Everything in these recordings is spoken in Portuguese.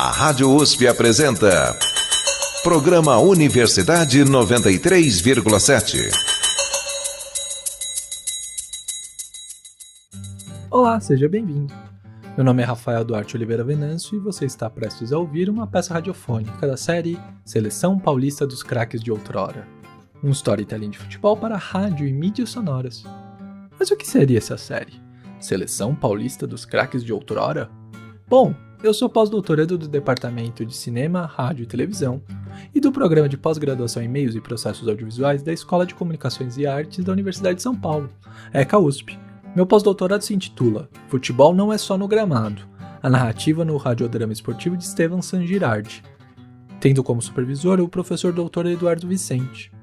A Rádio USP apresenta Programa Universidade 93,7. Olá, seja bem-vindo. Meu nome é Rafael Duarte Oliveira Venâncio e você está prestes a ouvir uma peça radiofônica da série Seleção Paulista dos Craques de Outrora, um storytelling de futebol para rádio e mídias sonoras. Mas o que seria essa série? Seleção Paulista dos Craques de Outrora? Bom, eu sou pós-doutorando do Departamento de Cinema, Rádio e Televisão e do Programa de Pós-Graduação em Meios e Processos Audiovisuais da Escola de Comunicações e Artes da Universidade de São Paulo, ECA USP. Meu pós-doutorado se intitula Futebol não é só no gramado, a narrativa no radiodrama esportivo de Estevan San Girardi, tendo como supervisor o professor Dr. Eduardo Vicente.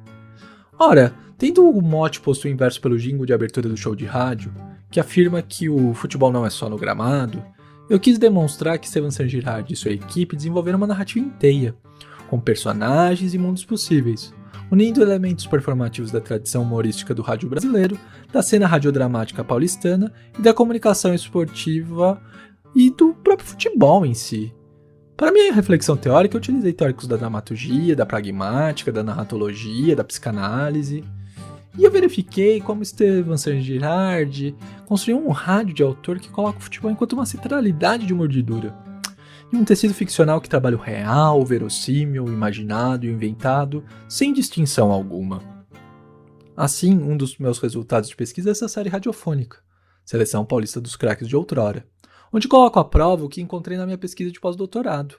Ora, tendo o mote posto inverso pelo jingle de abertura do show de rádio, que afirma que o futebol não é só no gramado, eu quis demonstrar que Estevan San Girardi e sua equipe desenvolveram uma narrativa inteira, com personagens e mundos possíveis, unindo elementos performativos da tradição humorística do rádio brasileiro, da cena radiodramática paulistana e da comunicação esportiva e do próprio futebol em si. Para minha reflexão teórica, eu utilizei teóricos da dramaturgia, da pragmática, da narratologia, da psicanálise, e eu verifiquei como Estevan San Girardi construiu um rádio de autor que coloca o futebol enquanto uma centralidade de mordidura, e um tecido ficcional que trabalha o real, o verossímil, o imaginado e o inventado, sem distinção alguma. Assim, um dos meus resultados de pesquisa é essa série radiofônica, Seleção Paulista dos Craques de Outrora, onde coloco à prova o que encontrei na minha pesquisa de pós-doutorado,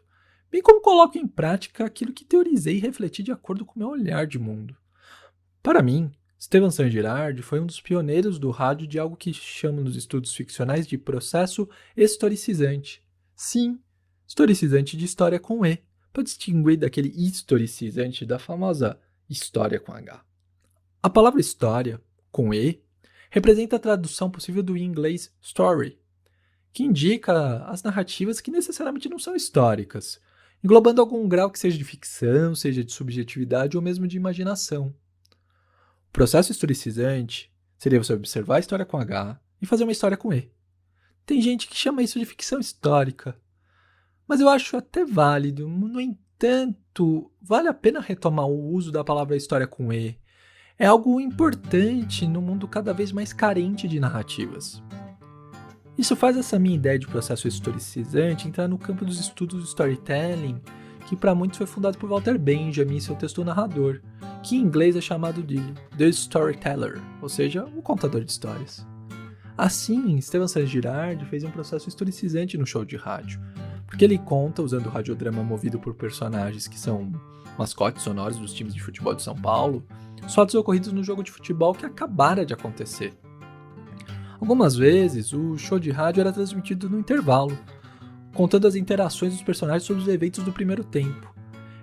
bem como coloco em prática aquilo que teorizei e refleti de acordo com o meu olhar de mundo. Para mim, Estevan San Girardi foi um dos pioneiros do rádio de algo que chamam nos estudos ficcionais de processo historicizante. Sim, historicizante de história com E, para distinguir daquele historicizante da famosa história com H. A palavra história, com E, representa a tradução possível do inglês story, que indica as narrativas que necessariamente não são históricas, englobando algum grau que seja de ficção, seja de subjetividade ou mesmo de imaginação. O processo historicizante seria você observar a história com H e fazer uma história com E. Tem gente que chama isso de ficção histórica, mas eu acho até válido. No entanto, vale a pena retomar o uso da palavra história com E. É algo importante num mundo cada vez mais carente de narrativas. Isso faz essa minha ideia de processo historicizante entrar no campo dos estudos do storytelling, que para muitos foi fundado por Walter Benjamin em seu texto O Narrador, que em inglês é chamado de The Storyteller, ou seja, o contador de histórias. Assim, Estevan San Girardi fez um processo historicizante no show de rádio, porque ele conta, usando o radiodrama movido por personagens que são mascotes sonoros dos times de futebol de São Paulo, fatos ocorridos no jogo de futebol que acabara de acontecer. Algumas vezes, o show de rádio era transmitido no intervalo, contando as interações dos personagens sobre os eventos do primeiro tempo.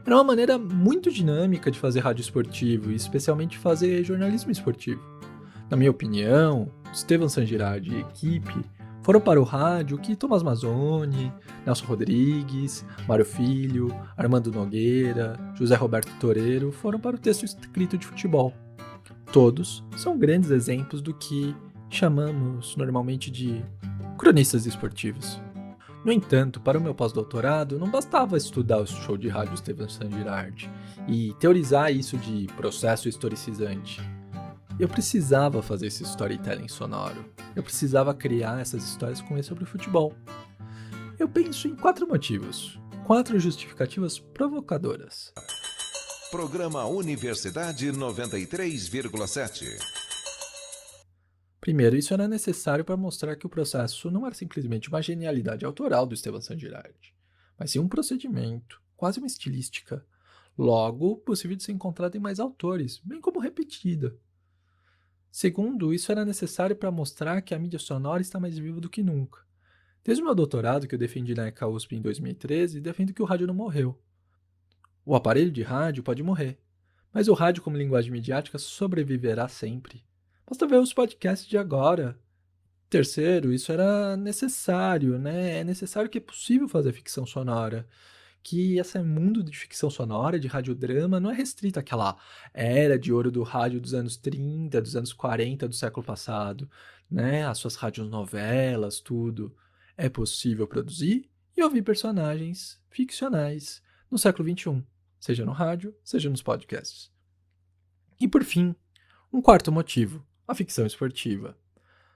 Era uma maneira muito dinâmica de fazer rádio esportivo, e especialmente fazer jornalismo esportivo. Na minha opinião, Estevan San Girardi e equipe foram para o rádio que Tomás Mazzoni, Nelson Rodrigues, Mário Filho, Armando Nogueira, José Roberto Toreiro foram para o texto escrito de futebol. Todos são grandes exemplos do que chamamos normalmente de cronistas esportivos. No entanto, para o meu pós-doutorado, não bastava estudar o show de rádio Estevan San Girardi e teorizar isso de processo historicizante. Eu precisava fazer esse storytelling sonoro. Eu precisava criar essas histórias com E sobre o futebol. Eu penso em 4 motivos, 4 justificativas provocadoras. Programa Universidade 93,7. Primeiro, isso era necessário para mostrar que o processo não era simplesmente uma genialidade autoral do Estevan San Girardi, mas sim um procedimento, quase uma estilística, logo possível de ser encontrada em mais autores, bem como repetida. Segundo, isso era necessário para mostrar que a mídia sonora está mais viva do que nunca. Desde o meu doutorado, que eu defendi na ECA USP em 2013, defendo que o rádio não morreu. O aparelho de rádio pode morrer, mas o rádio como linguagem midiática sobreviverá sempre. Basta ver os podcasts de agora. Terceiro, isso era necessário, né? É necessário que é possível fazer ficção sonora. Que esse mundo de ficção sonora, de radiodrama, não é restrito àquela era de ouro do rádio dos anos 30, dos anos 40 do século passado, né? As suas radionovelas, tudo. É possível produzir e ouvir personagens ficcionais no século XXI, seja no rádio, seja nos podcasts. E por fim, um quarto motivo, a ficção esportiva.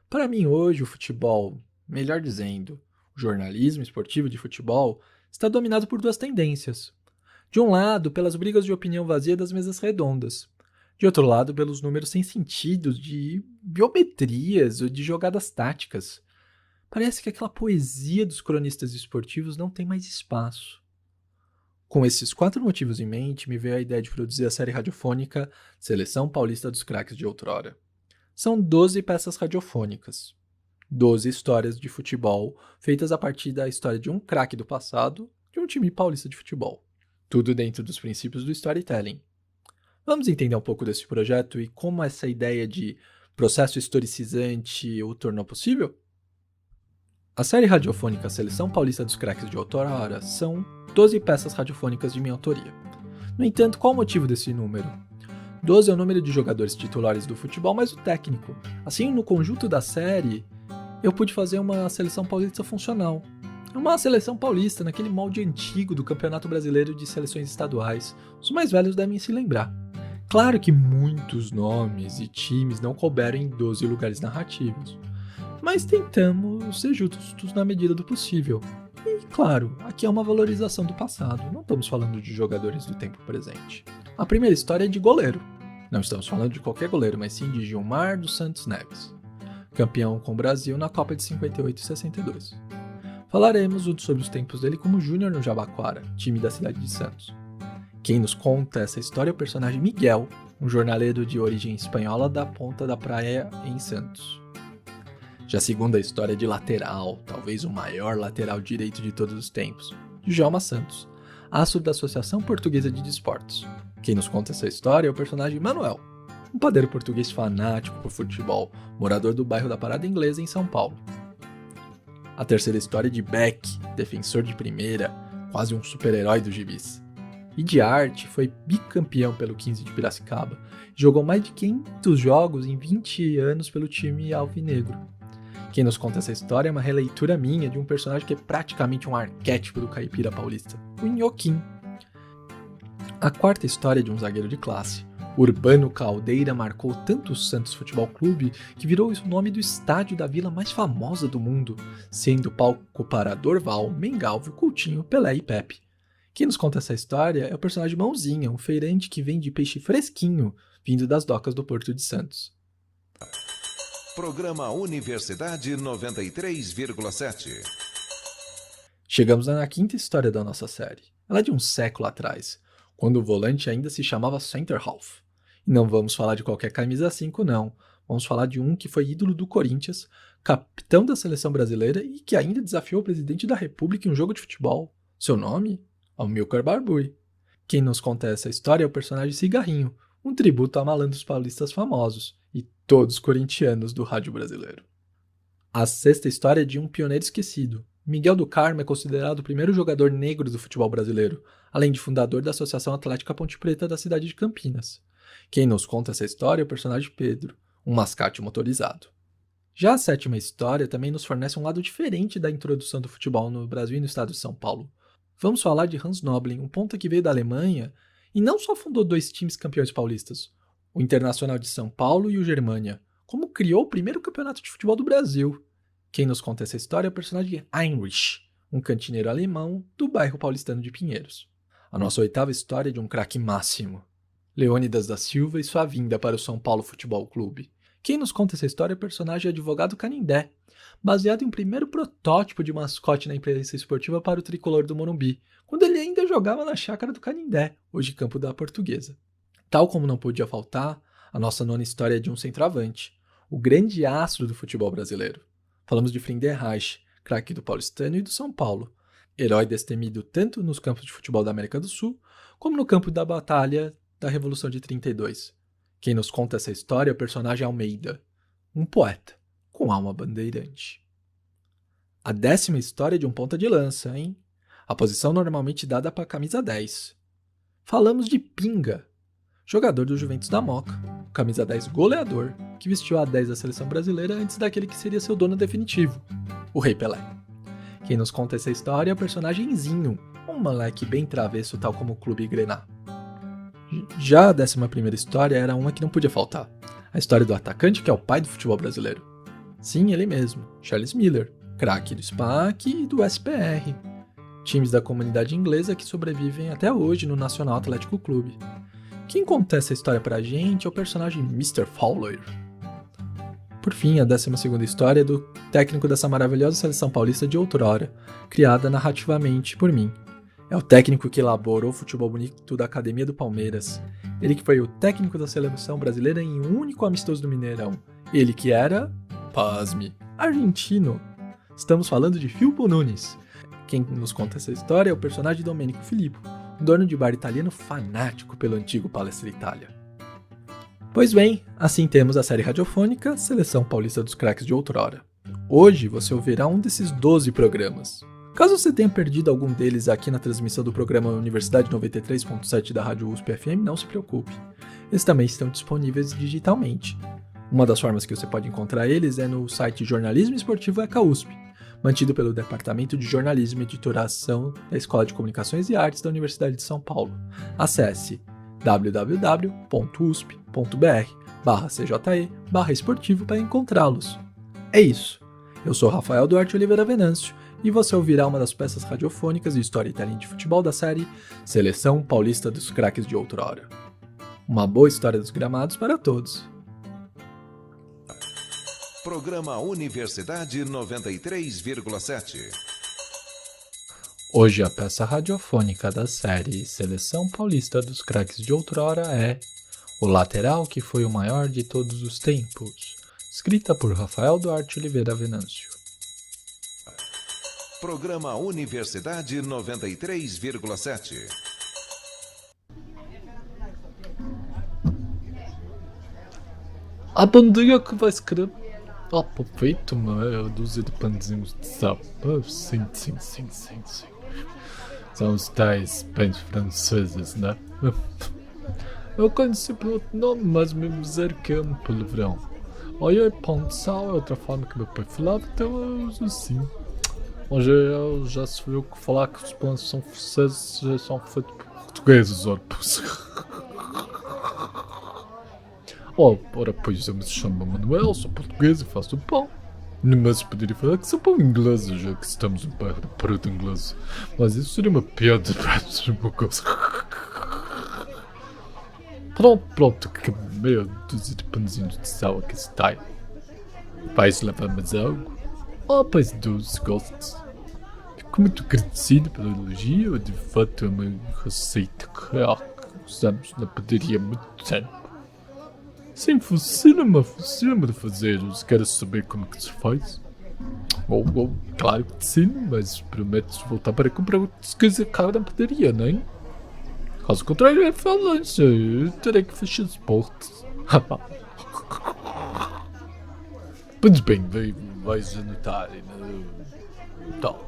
Para mim hoje o futebol, melhor dizendo, o jornalismo esportivo de futebol está dominado por duas tendências. De um lado, pelas brigas de opinião vazia das mesas redondas. De outro lado, pelos números sem sentido de biometrias ou de jogadas táticas. Parece que aquela poesia dos cronistas esportivos não tem mais espaço. Com esses 4 motivos em mente, me veio a ideia de produzir a série radiofônica Seleção Paulista dos Craques de Outrora. São 12 peças radiofônicas. 12 histórias de futebol feitas a partir da história de um craque do passado de um time paulista de futebol. Tudo dentro dos princípios do storytelling. Vamos entender um pouco desse projeto e como essa ideia de processo historicizante o tornou possível? A série radiofônica Seleção Paulista dos Craques de Outrora são 12 peças radiofônicas de minha autoria. No entanto, qual o motivo desse número? 12 é o número de jogadores titulares do futebol mais o técnico. Assim, no conjunto da série, eu pude fazer uma seleção paulista funcional. Uma seleção paulista naquele molde antigo do Campeonato Brasileiro de Seleções Estaduais. Os mais velhos devem se lembrar. Claro que muitos nomes e times não couberam em 12 lugares narrativos. Mas tentamos ser justos na medida do possível. E, claro, aqui é uma valorização do passado, não estamos falando de jogadores do tempo presente. A primeira história é de goleiro. Não estamos falando de qualquer goleiro, mas sim de Gilmar dos Santos Neves, campeão com o Brasil na Copa de 58 e 62. Falaremos sobre os tempos dele como júnior no Jabaquara, time da cidade de Santos. Quem nos conta essa história é o personagem Miguel, um jornaleiro de origem espanhola da Ponta da Praia em Santos. Já a segunda história é de lateral, talvez o maior lateral direito de todos os tempos, de Djalma Santos, astro da Associação Portuguesa de Desportos. Quem nos conta essa história é o personagem Manuel, um padeiro português fanático por futebol, morador do bairro da Parada Inglesa em São Paulo. A terceira história é de Beck, defensor de primeira, quase um super-herói dos gibis. E de arte, foi bicampeão pelo 15 de Piracicaba, e jogou mais de 500 jogos em 20 anos pelo time alvinegro. Quem nos conta essa história é uma releitura minha de um personagem que é praticamente um arquétipo do caipira paulista, o Nhoquim. A quarta história é de um zagueiro de classe. Urbano Caldeira marcou tanto o Santos Futebol Clube que virou o nome do estádio da vila mais famosa do mundo, sendo palco para Dorval, Mengalvio, Coutinho, Pelé e Pepe. Quem nos conta essa história é o personagem Mãozinha, um feirante que vende peixe fresquinho, vindo das docas do Porto de Santos. Programa Universidade 93,7. Chegamos na quinta história da nossa série. Ela é de um século atrás, quando o volante ainda se chamava Center Half. E não vamos falar de qualquer camisa 5, não. Vamos falar de um que foi ídolo do Corinthians, capitão da seleção brasileira e que ainda desafiou o presidente da República em um jogo de futebol. Seu nome? Amilcar Barbuy. Quem nos conta essa história é o personagem Cigarrinho, um tributo a malandros paulistas famosos e todos corintianos do rádio brasileiro. A sexta história é de um pioneiro esquecido. Miguel do Carmo é considerado o primeiro jogador negro do futebol brasileiro, além de fundador da Associação Atlética Ponte Preta da cidade de Campinas. Quem nos conta essa história é o personagem Pedro, um mascate motorizado. Já a sétima história também nos fornece um lado diferente da introdução do futebol no Brasil e no estado de São Paulo. Vamos falar de Hans Noblin, um ponta que veio da Alemanha e não só fundou 2 times campeões paulistas, o Internacional de São Paulo e o Germânia, como criou o primeiro campeonato de futebol do Brasil. Quem nos conta essa história é o personagem Heinrich, um cantineiro alemão do bairro paulistano de Pinheiros. A nossa oitava história é de um craque máximo, Leônidas da Silva e sua vinda para o São Paulo Futebol Clube. Quem nos conta essa história é o personagem Advogado Canindé, baseado em um primeiro protótipo de mascote na imprensa esportiva para o tricolor do Morumbi, quando ele ainda jogava na chácara do Canindé, hoje campo da Portuguesa. Tal como não podia faltar, a nossa nona história é de um centroavante, o grande astro do futebol brasileiro. Falamos de Friedenreich, craque do Paulistano e do São Paulo, herói destemido tanto nos campos de futebol da América do Sul, como no campo da batalha da Revolução de 32. Quem nos conta essa história é o personagem Almeida, um poeta com alma bandeirante. A 10ª história é de um ponta de lança, hein? A posição normalmente dada para a camisa 10. Falamos de Pinga, jogador do Juventus da Moca, camisa 10 goleador, que vestiu a 10 da seleção brasileira antes daquele que seria seu dono definitivo, o Rei Pelé. Quem nos conta essa história é o personagemzinho, um moleque bem travesso tal como o Clube Grená. Já a 11ª história era uma que não podia faltar, a história do atacante que é o pai do futebol brasileiro. Sim, ele mesmo, Charles Miller, craque do SPAC e do SPR, times da comunidade inglesa que sobrevivem até hoje no Nacional Atlético Clube. Quem conta essa história pra gente é o personagem Mr. Fowler. Por fim, a 12ª história é do técnico dessa maravilhosa seleção paulista de outrora, criada narrativamente por mim. É o técnico que elaborou o futebol bonito da Academia do Palmeiras. Ele que foi o técnico da seleção brasileira em um único amistoso do Mineirão. Ele que era, pasme, argentino. Estamos falando de Filippo Nunes. Quem nos conta essa história é o personagem Domenico Filippo, um dono de bar italiano fanático pelo antigo Palestra Itália. Pois bem, assim temos a série radiofônica Seleção Paulista dos Craques de Outrora. Hoje você ouvirá um desses 12 programas. Caso você tenha perdido algum deles aqui na transmissão do programa Universidade 93.7 da Rádio USP FM, não se preocupe. Eles também estão disponíveis digitalmente. Uma das formas que você pode encontrar eles é no site Jornalismo Esportivo ECA USP, mantido pelo Departamento de Jornalismo e Editoração da Escola de Comunicações e Artes da Universidade de São Paulo. Acesse www.usp.br/cje/esportivo para encontrá-los. É isso. Eu sou Rafael Duarte Oliveira Venâncio e você ouvirá uma das peças radiofônicas e storytelling de futebol da série Seleção Paulista dos Craques de Outrora. Uma boa história dos gramados para todos. Programa Universidade 93,7. Hoje a peça radiofônica da série Seleção Paulista dos Craques de Outrora é O Lateral que foi o maior de todos os tempos, escrita por Rafael Duarte Oliveira Venâncio. Programa Universidade 93,7. A bandeira que vai escrever. Aproveita uma dúzia de pãezinhos de sal. Sim. São os tais pães franceses, né? Eu conheci por outro nome, mas me dizer que é um palavrão. Olha, pão de sal é outra forma que meu pai falava, então eu uso assim. Hoje eu já se viu que falar que os pães são franceses já são feitos por portugueses, ora, ora, pois eu me chamo Manuel, sou português e faço pão. Mas poderia falar que sou pão inglês, já que estamos no bairro do Parado Inglês. Mas isso seria uma piada para uma coisa. Pronto, que meia dúzia de pãezinhos de sal aqui está. Vais levar mais algo? Pois se gostas. Fico muito agradecido pela elogio, de fato é uma receita que usamos na padaria há muito tempo. Sim, funciona-me de fazer. Se queres saber como é que se faz? Claro que sim, mas prometes voltar para comprar outras coisas caras na padaria, não é? Caso contrário, é falência. Eu terei que fechar as portas. Pois bem, vais anotar. Então,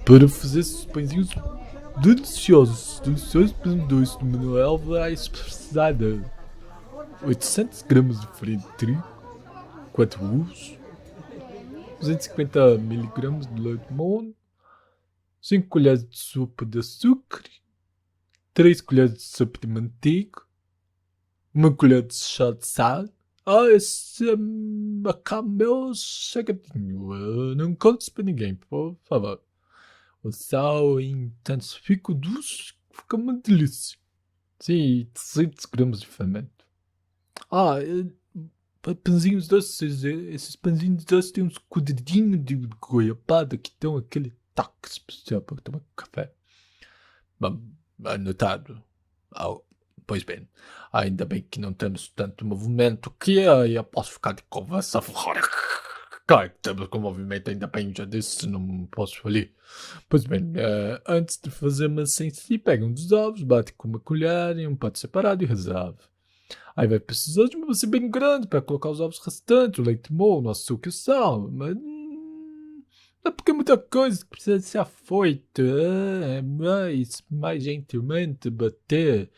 para fazer esses pãezinhos deliciosos para dois do Manuel, vais precisar de 800 gramas de farinha de trigo, 4 ovos, 250 mg de leite mono, 5 colheres de sopa de açúcar, 3 colheres de sopa de manteiga, 1 colher de chá de sal. Esse macarrão meu chegadinho, não contes para ninguém, por favor. O sal intensifica o doce, fica uma delícia. Sim, 300 gramas de fermento. Pãezinhos doces, esses pãezinhos doces têm uns quadradinhos de goiabada que dão aquele toque especial para tomar café. Anotado. Pois bem, ainda bem que não temos tanto movimento que eu posso ficar de conversa fora. Claro que temos com movimento, ainda bem, já disse, não posso falir. Pois bem, antes de fazer a massa em si, pega um dos ovos, bate com uma colher em um prato separado e reserva. Aí vai precisar de uma massa bem grande para colocar os ovos restantes, o leite mono, o açúcar e o sal. Mas é porque é muita coisa que precisa ser feita. É mais gentilmente bater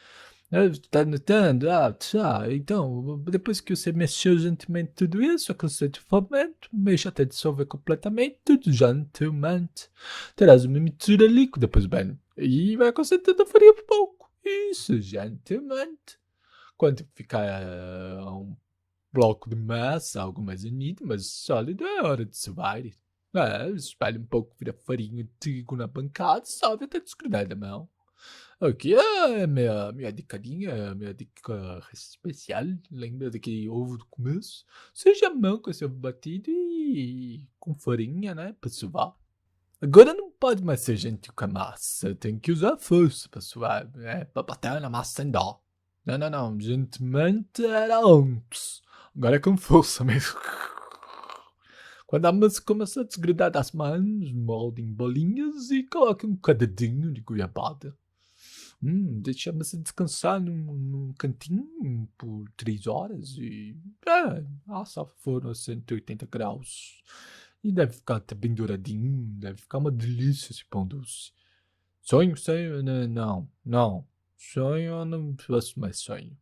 Tá notando? Ah, tá. Então, depois que você mexeu gentilmente tudo isso, acrescente o fermento, mexe até dissolver completamente, tudo gentilmente. Terás uma mistura líquida, pois bem, e vai acrescentando a farinha por pouco. Isso, gentilmente. Quando ficar um bloco de massa, algo mais unido, mais sólido, é hora de sovar. Espalhe um pouco, vira farinha de trigo na bancada, sobe até desgrudar da mão. Aqui é minha dicadinha, minha dica especial. Lembra daquele ovo do começo? Seja a mão com esse ovo batido e com farinha, né? Pra suar. Agora não pode mais ser gentil com a massa. Tem que usar força pra suar, né? Pra bater na massa sem dó. Não. Gentilmente era antes. Agora é com força mesmo. Quando a massa começa a desgrudar das mãos, molde em bolinhas e coloque um cadadinho de goiabada. Deixa a massa descansar num cantinho por 3 horas e assa forno a 180 graus. E deve ficar até bem douradinho, deve ficar uma delícia esse pão doce. Sonho, não. Sonho, eu não faço mais sonho.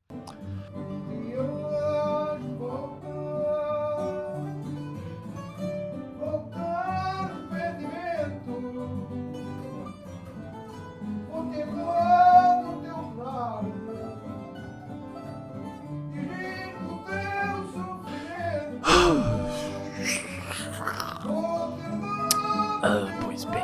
Pois bem.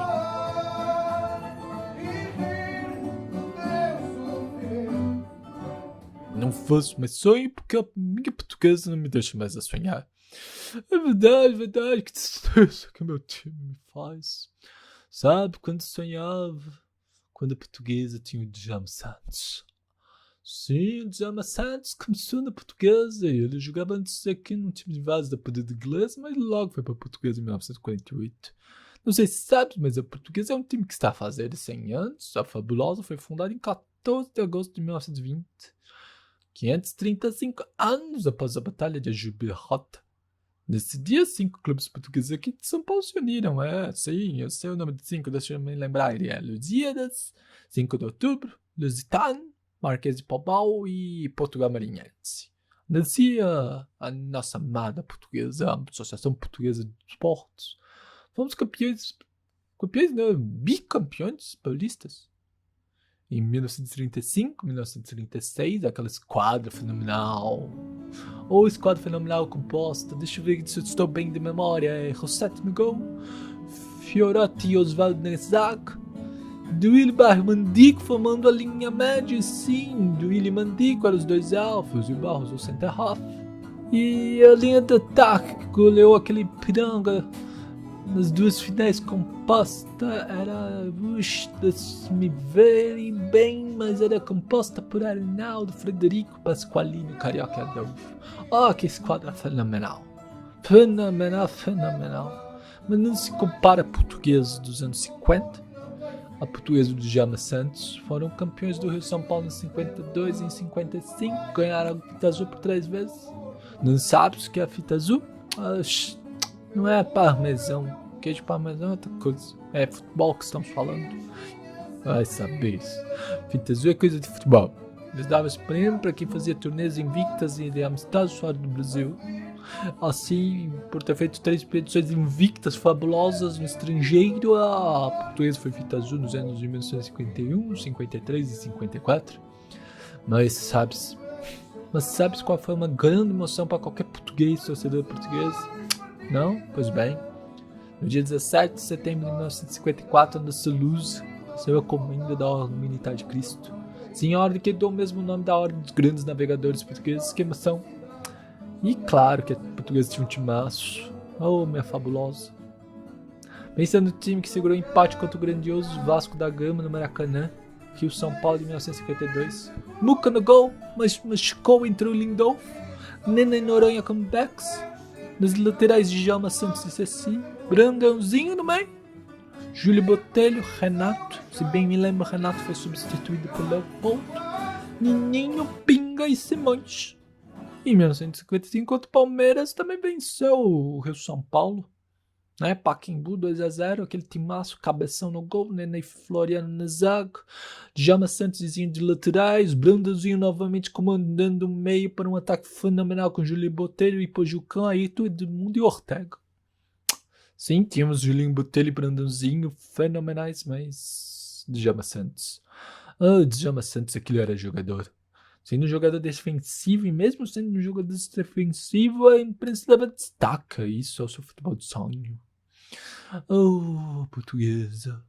Não faço mais sonho porque a minha portuguesa não me deixa mais a sonhar. É verdade, que tristeza que o meu time me faz. Sabe, quando sonhava, quando a portuguesa tinha o Djalma Santos. Sim, o Djalma Santos começou na portuguesa e ele jogava antes aqui num time de base da poder de inglês, mas logo foi para a portuguesa em 1948. Não sei se sabes, mas a portuguesa é um time que está a fazer 100 anos. A Fabulosa foi fundada em 14 de agosto de 1920. 535 anos após a Batalha de Jubilhota. Nesse dia, 5 clubes portugueses aqui de São Paulo se uniram. Sim, eu sei o nome de 5, deixa eu me lembrar. Ele é Lusíadas, 5 de outubro, Lusitano, Marquês de Pombal e Portugal Marinhense. Nascia a nossa amada portuguesa, a Associação Portuguesa de Esportes. Fomos campeões não, bicampeões paulistas. Em 1935, 1936, aquela esquadra fenomenal. Esquadra fenomenal composta, deixa eu ver se eu estou bem de memória, é Rossetti no gol, Fiorotti e Oswaldo Nezac, Duílio Barros Mandico formando a linha média, sim, Duílio e Mandico eram os 2 alfos e o Barros o center-half. E a linha de ataque que goleou aquele piranga nas 2 finais composta era, me verem bem, mas era composta por Arnaldo, Frederico, Pasqualino, Carioca e Adolfo. Que esquadra fenomenal. Fenomenal. Mas não se compara a portuguesa dos anos 50. A portuguesa do Djalma Santos foram campeões do Rio São Paulo em 52 e em 55. Ganharam a fita azul por 3 vezes. Não sabes o que é a fita azul? Não é parmesão. Queijo parmesão é outra coisa. É futebol que estamos falando. Vai saber isso. Fita azul é coisa de futebol. Eles davam esse prêmio para quem fazia turnês invictas e de amistosos fora do Brasil. Assim, por ter feito 3 expedições invictas fabulosas no estrangeiro, a portuguesa foi fita azul nos anos de 1951, 53 e 54. Mas sabes qual foi uma grande emoção para qualquer português, torcedor português? Não? Pois bem. No dia 17 de setembro de 1954, na Saluz, recebeu a comenda da Ordem Militar de Cristo. Sim, a ordem que deu o mesmo nome da Ordem dos Grandes Navegadores Portugueses. Que emoção! E claro que a portuguesa tinha um timaço. Minha fabulosa. Pensando no time que segurou empate contra o grandioso Vasco da Gama no Maracanã, Rio São Paulo de 1952. Muca no gol, mas machucou entre o Lindolfo, Nena e Noronha como backs. Nas laterais de Djalma Santos e Ceci, Brandãozinho no meio, Júlio Botelho, Renato, se bem me lembro, Renato foi substituído por Leopoldo, Nininho, Pinga e Simões. Em 1955, contra o Palmeiras também venceu o Rio São Paulo. né? Pacaembu 2-0, aquele timaço, Cabeção no gol, Nenê Floriano na zaga, Djalma Santos de laterais, Brandãozinho novamente comandando o meio para um ataque fenomenal com Julinho Botelho e Pojucão, aí todo mundo e Ortega. Sim, tínhamos Julinho Botelho e Brandãozinho fenomenais, mas Djalma Santos. Djalma Santos, aquele era jogador. Sendo um jogador defensivo e mesmo sendo um jogador defensivo, a imprensa destaca isso ao seu futebol de sonho. Portuguesa.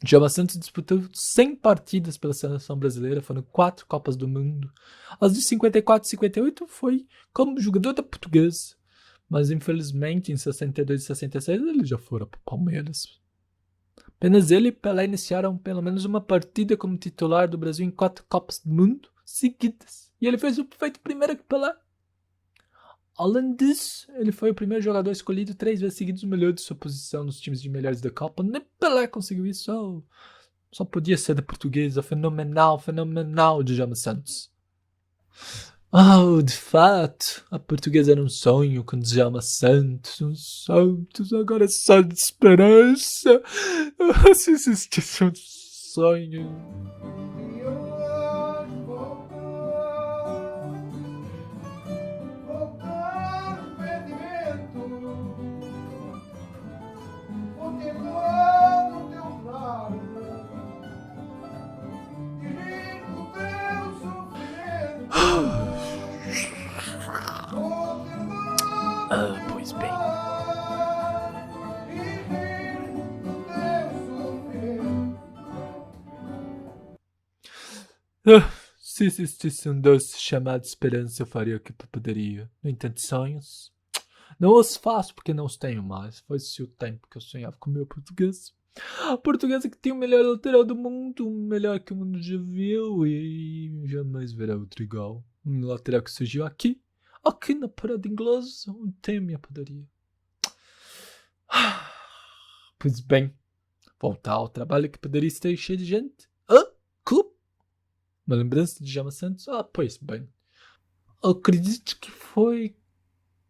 Djalma Santos disputou 100 partidas pela seleção brasileira, foram 4 Copas do Mundo. As de 54 e 58 foi como jogador da Portuguesa. Mas infelizmente em 62 e 66 ele já foi para o Palmeiras. Apenas ele e Pelé iniciaram pelo menos uma partida como titular do Brasil em 4 Copas do Mundo seguidas. E ele fez o feito primeiro que Pelé. Além disso, ele foi o primeiro jogador escolhido 3 vezes seguidos o melhor de sua posição nos times de melhores da Copa. Nem Pelé conseguiu isso. Só podia ser da Portuguesa. Fenomenal de Djalma Santos. De fato, a Portuguesa era um sonho com Djalma Santos, agora é só de esperança. Se existisse um sonho. Pois bem. Se existisse um doce chamado esperança, eu faria o que poderia. No entanto, sonhos não os faço porque não os tenho mais. Foi-se o tempo que eu sonhava com o meu português. A portuguesa que tem o melhor lateral do mundo, o melhor que o mundo já viu e jamais verá outro igual. Um lateral que surgiu aqui na parada inglesa, onde tem a minha padaria. Pois bem, voltar ao trabalho que poderia estar cheio de gente. Clube? Uma lembrança de Djalma Santos? Pois bem. Acredito que foi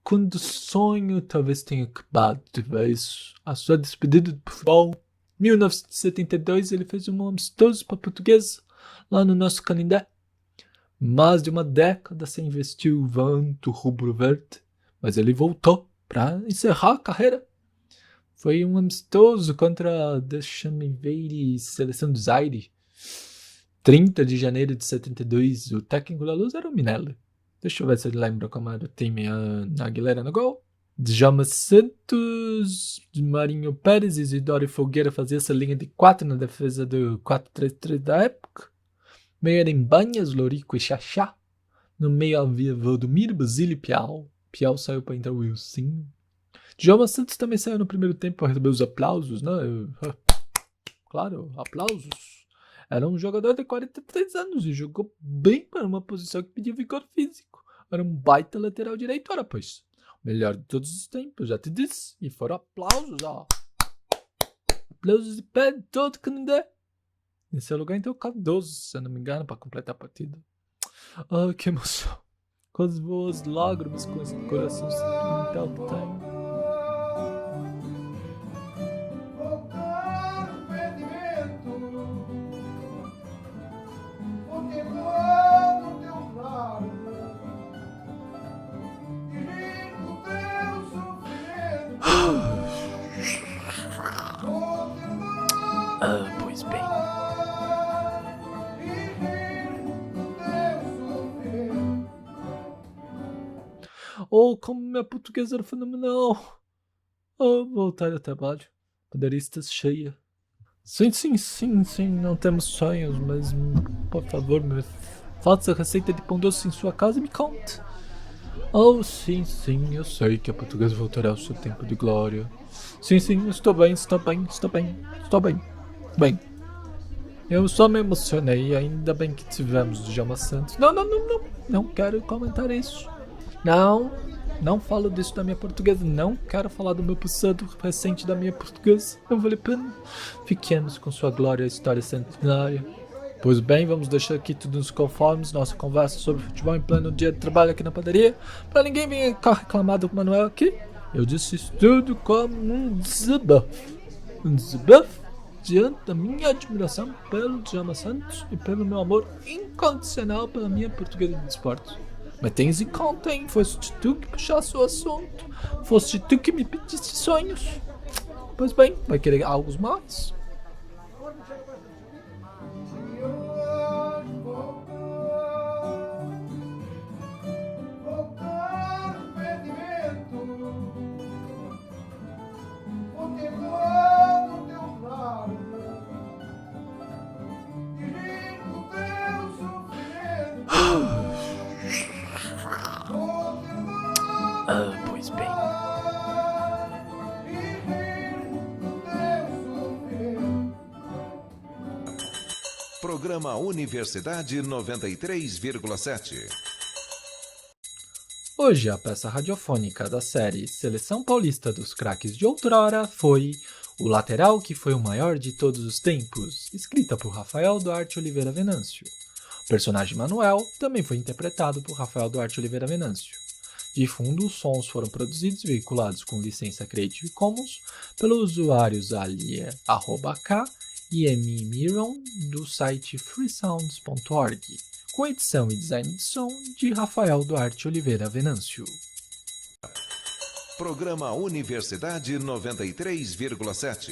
quando o sonho talvez tenha acabado de vez. A sua despedida do futebol. Em 1972 ele fez um amistoso para a Portuguesa lá no nosso Canindé. Mais de uma década sem vestir o vanto rubro-verde, mas ele voltou para encerrar a carreira. Foi um amistoso contra a deixa-me ver Seleção do Zaire. 30 de janeiro de 72, o técnico da Luz era o Minelli. Deixa eu ver se ele lembra como era o time. Aguilera no gol. Djalma Santos, Marinho Pérez e Isidoro Folgueira faziam essa linha de 4 na defesa do 4-3-3 da época. Meio era em Banhas, Lorico e Xaxá. No meio havia Valdomiro, Basílio e Piau. Piau saiu para entrar o Wilson. Djalma Santos também saiu no primeiro tempo para receber os aplausos, né? Claro, aplausos. Era um jogador de 43 anos e jogou bem para uma posição que pedia vigor físico. Era um baita lateral direito, pois. O melhor de todos os tempos, já te disse. E foram aplausos, Aplausos de pé de todo Canindé. Nesse lugar então Cardoso, se eu não me engano, para completar a partida. Que emoção. Com as boas lágrimas, com esse coração sentimental que tenho. Pois bem. Como minha portuguesa era fenomenal. Voltar ao trabalho. Padaria cheia. Sim, não temos sonhos, mas por favor, me faça a receita de pão doce em sua casa e me conte. Sim, eu sei que a portuguesa voltará ao seu tempo de glória. Sim, estou bem. Bem, eu só me emocionei, ainda bem que tivemos o Djalma Santos. Não quero comentar isso. Não falo disso da minha portuguesa, não quero falar do meu passado recente da minha portuguesa, não vale a pena. Fiquemos com sua glória e história centenária. Pois bem, vamos deixar aqui tudo nos conformes, nossa conversa sobre futebol em pleno dia de trabalho aqui na padaria, pra ninguém vir cá reclamar do Manuel aqui. Eu disse isso tudo como um desabafo. Um desabafo diante da minha admiração pelo Djalma Santos e pelo meu amor incondicional pela minha portuguesa de esportes. Mas tens em conta, hein? Foste tu que puxaste o assunto. Foste tu que me pediste sonhos. Pois bem, vai querer algo mais? Pois bem. Programa Universidade 93,7. Hoje a peça radiofônica da série Seleção Paulista dos Craques de Outrora foi O Lateral que foi o maior de todos os tempos, escrita por Rafael Duarte Oliveira Venâncio. O personagem Manuel também foi interpretado por Rafael Duarte Oliveira Venâncio. De fundo, os sons foram produzidos e veiculados com licença Creative Commons pelos usuários @k e mmiron do site freesounds.org, com edição e design de som de Rafael Duarte Oliveira Venâncio. Programa Universidade 93,7.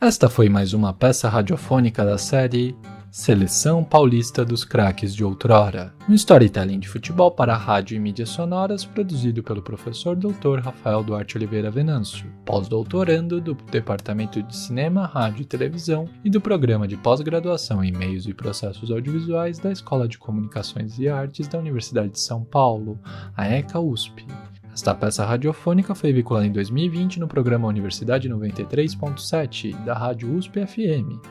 Esta foi mais uma peça radiofônica da série Seleção Paulista dos Craques de Outrora, um storytelling de futebol para rádio e mídias sonoras produzido pelo professor Dr. Rafael Duarte Oliveira Venâncio, pós-doutorando do Departamento de Cinema, Rádio e Televisão e do Programa de Pós-Graduação em Meios e Processos Audiovisuais da Escola de Comunicações e Artes da Universidade de São Paulo, a ECA USP. Esta peça radiofônica foi veiculada em 2020 no programa Universidade 93.7 da Rádio USP FM.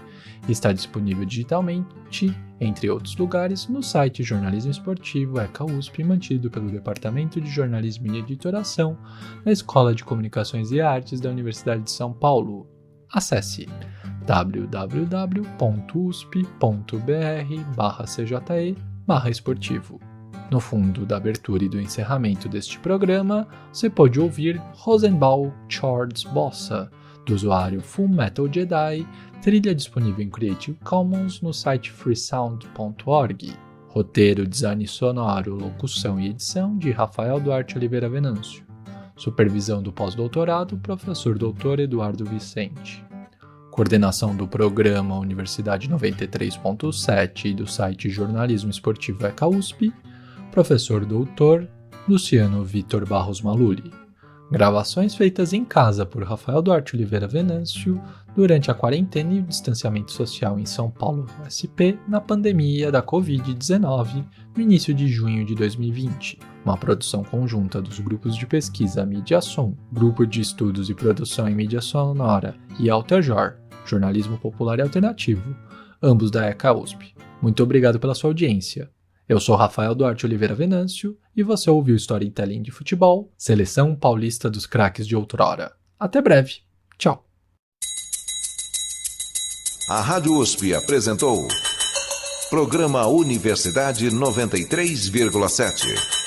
Está disponível digitalmente, entre outros lugares, no site Jornalismo Esportivo ECA USP, mantido pelo Departamento de Jornalismo e Editoração da Escola de Comunicações e Artes da Universidade de São Paulo. Acesse www.usp.br/cje/esportivo. No fundo da abertura e do encerramento deste programa, você pode ouvir Rosenbaum Chords Bossa, do usuário Full Metal Jedi, trilha disponível em Creative Commons no site freesound.org. Roteiro, design sonoro, locução e edição de Rafael Duarte Oliveira Venâncio. Supervisão do pós-doutorado, professor Dr. Eduardo Vicente. Coordenação do programa Universidade 93.7 e do site Jornalismo Esportivo ECA USP, professor Dr. Luciano Vitor Barros Maluli. Gravações feitas em casa por Rafael Duarte Oliveira Venâncio durante a quarentena e o distanciamento social em São Paulo, SP, na pandemia da Covid-19, no início de junho de 2020. Uma produção conjunta dos grupos de pesquisa Mídia Som, Grupo de Estudos e Produção em Mídia Sonora e Altajor, Jornalismo Popular e Alternativo, ambos da ECA USP. Muito obrigado pela sua audiência. Eu sou Rafael Duarte Oliveira Venâncio e você ouviu Storytelling de Futebol, Seleção Paulista dos Craques de Outrora. Até breve. Tchau. A Rádio USP apresentou Programa Universidade 93,7.